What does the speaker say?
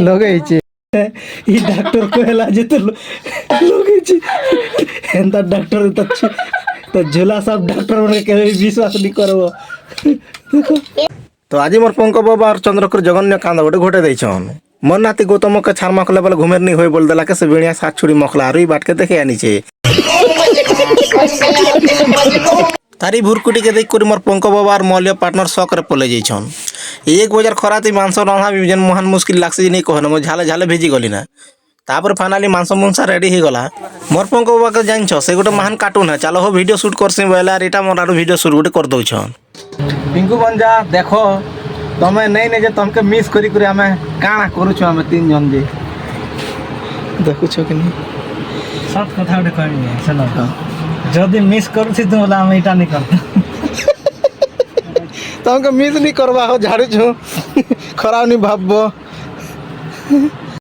ଲଗେଇଛି ଇ ଡାକ୍ତର କହିଲା ଯେ ତ ଲଗେଇଛି ଏନ୍ତା ଡାକ୍ତର ତ ଝୁଲା ସାପ ଡାକ୍ତର ମାନେ କେବେ ବିଶ୍ୱାସ ନି କରବ তো আজি মোর পঙ্ক বাবা আর চন্দ্রকর জগন্য কান্দ গোটে ঘটে দিয়েছন মোর নাতি গৌতমকে ছাড় মাখলে বলে ঘুমের নি হয়ে বল দেলাকে সে বিড়িয়া সাত ছুড়ি মখলা আর বাটকে দেখে আনিছে তারি ভুরকুটিকে দেখ করে মোর পঙ্ক বাবা আর মলিয়া পার্টনার শখরে পলে যাইছন এক বজার খরাতে মাংস রাঁধা যেন মহান মুশকিল লাগছে যে নেই কহন মো ঝালে ঝালে ভিজি গলি না তারপরে ফাইনালি মাংস মুংসা রেডি হয়ে গলা মোর পঙ্ক বাবাকে জানছ সে গোটে মহান কার্টুন হ্যাঁ চালো হো ভিডিও শুট করছি বলে আর এটা মোর আর ভিডিও শুট গোটে করে দৌছন পিঙ্কু বঞ্জা দেখো তুমি নেই নে যে তোমাকে মিস করি করে আমি কাଣା করুছ আমি তিনজন যে দেখুছ কি নি সব কথা ওটা কইনি শোনো যদি মিস করছি তুমি বলে আমি এটা নি করতে তোমাকে মিস নি করবা হো ঝাড়ুছ খরাও নি ভাববো